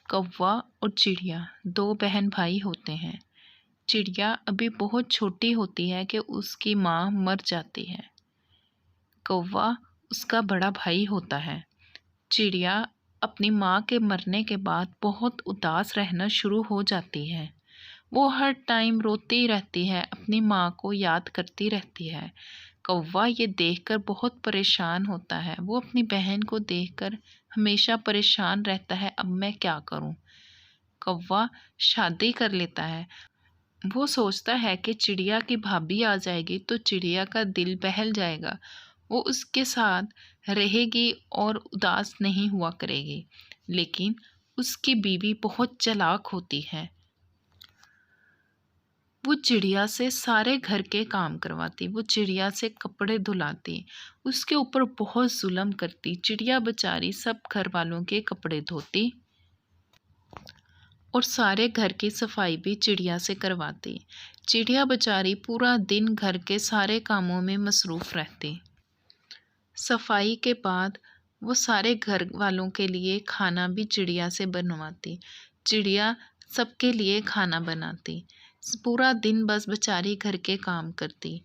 कौवा और चिड़िया दो बहन भाई होते हैं। चिड़िया अभी बहुत छोटी होती है कि उसकी माँ मर जाती है। कौवा उसका बड़ा भाई होता है। चिड़िया अपनी माँ के मरने के बाद बहुत उदास रहना शुरू हो जाती है। वो हर टाइम रोती रहती है, अपनी माँ को याद करती रहती है। कौवा ये देखकर बहुत परेशान होता है। वो अपनी बहन को देखकर हमेशा परेशान रहता है, अब मैं क्या करूँ। कौवा शादी कर लेता है। वो सोचता है कि चिड़िया की भाभी आ जाएगी तो चिड़िया का दिल बहल जाएगा, वो उसके साथ रहेगी और उदास नहीं हुआ करेगी। लेकिन उसकी बीवी बहुत चालाक होती है। वो चिड़िया से सारे घर के काम करवाती, वो चिड़िया से कपड़े धुलाती, उसके ऊपर बहुत जुल्म करती। चिड़िया बेचारी सब घर वालों के कपड़े धोती और सारे घर की सफाई भी चिड़िया से करवाती। चिड़िया बेचारी पूरा दिन घर के सारे कामों में मसरूफ़ रहती। सफाई के बाद वो सारे घर वालों के लिए खाना भी चिड़िया से बनवाती। चिड़िया सबके लिए खाना बनाती। पूरा दिन बस बेचारी घर के काम करती।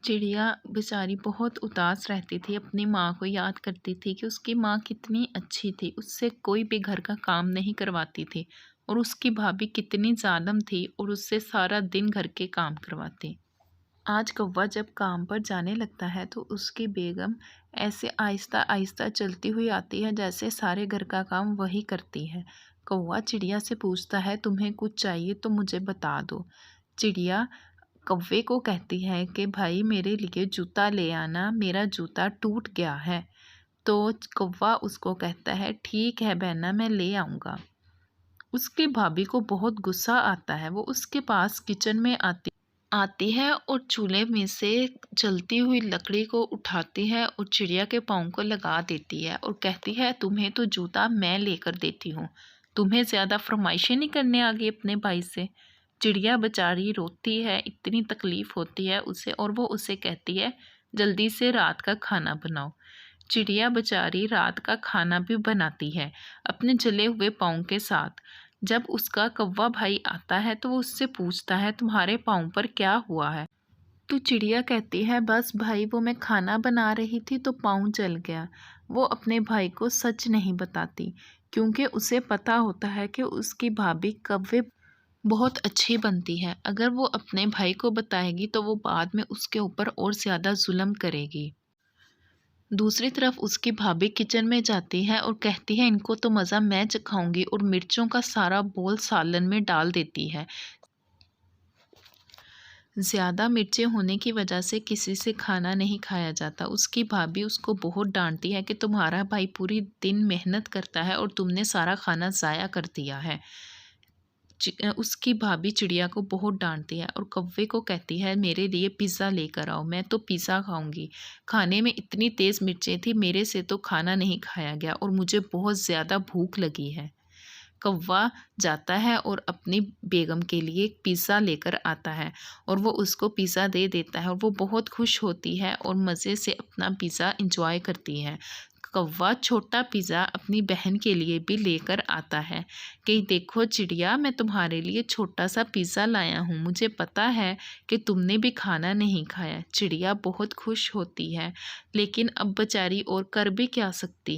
चिड़िया बेचारी बहुत उदास रहती थी, अपनी माँ को याद करती थी कि उसकी माँ कितनी अच्छी थी, उससे कोई भी घर का काम नहीं करवाती थी और उसकी भाभी कितनी ज़ालिम थी और उससे सारा दिन घर के काम करवाती। आज कौवा जब काम पर जाने लगता है तो उसकी बेगम ऐसे आहिस्ता आहिस्ता चलती हुई आती है जैसे सारे घर का काम वही करती है। कौवा चिड़िया से पूछता है, तुम्हें कुछ चाहिए तो मुझे बता दो। चिड़िया कौवे को कहती है कि भाई मेरे लिए जूता ले आना, मेरा जूता टूट गया है। तो कौवा उसको कहता है, ठीक है बहना, मैं ले आऊँगा। उसकी भाभी को बहुत गुस्सा आता है। वो उसके पास किचन में आती है और चूल्हे में से जलती हुई लकड़ी को उठाती है और चिड़िया के पाँव को लगा देती है और कहती है, तुम्हें तो जूता मैं लेकर देती हूँ, तुम्हें ज़्यादा फरमाइशें नहीं करने आ गई अपने भाई से। चिड़िया बेचारी रोती है, इतनी तकलीफ़ होती है उसे और वो उसे कहती है, जल्दी से रात का खाना बनाओ। चिड़िया बेचारी रात का खाना भी बनाती है अपने जले हुए पाँव के साथ। जब उसका कौवा भाई आता है तो वो उससे पूछता है, तुम्हारे पाँव पर क्या हुआ है। तो चिड़िया कहती है, बस भाई वो मैं खाना बना रही थी तो पाँव जल गया। वो अपने भाई को सच नहीं बताती क्योंकि उसे पता होता है कि उसकी भाभी कौवे बहुत अच्छी बनती है। अगर वो अपने भाई को बताएगी तो वो बाद में उसके ऊपर और ज़्यादा जुल्म करेगी। दूसरी तरफ उसकी भाभी किचन में जाती है और कहती है, इनको तो मज़ा मैं चखाऊंगी, और मिर्चों का सारा बोल सालन में डाल देती है। ज़्यादा मिर्चें होने की वजह से किसी से खाना नहीं खाया जाता। उसकी भाभी उसको बहुत डांटती है कि तुम्हारा भाई पूरी दिन मेहनत करता है और तुमने सारा खाना ज़ाया कर दिया है। उसकी भाभी चिड़िया को बहुत डांटती है और कौवे को कहती है, मेरे लिए पिज़्ज़ा लेकर आओ, मैं तो पिज़्ज़ा खाऊंगी। खाने में इतनी तेज़ मिर्चें थी, मेरे से तो खाना नहीं खाया गया और मुझे बहुत ज़्यादा भूख लगी है। कौवा जाता है और अपनी बेगम के लिए एक पिज़्ज़ा लेकर आता है और वो उसको पिज़्ज़ा दे देता है और वो बहुत खुश होती है और मज़े से अपना पिज़्ज़ा इंजॉय करती है। कौवा छोटा पिज़्ज़ा अपनी बहन के लिए भी लेकर आता है कि देखो चिड़िया, मैं तुम्हारे लिए छोटा सा पिज़्ज़ा लाया हूँ, मुझे पता है कि तुमने भी खाना नहीं खाया। चिड़िया बहुत खुश होती है, लेकिन अब बेचारी और कर भी क्या सकती।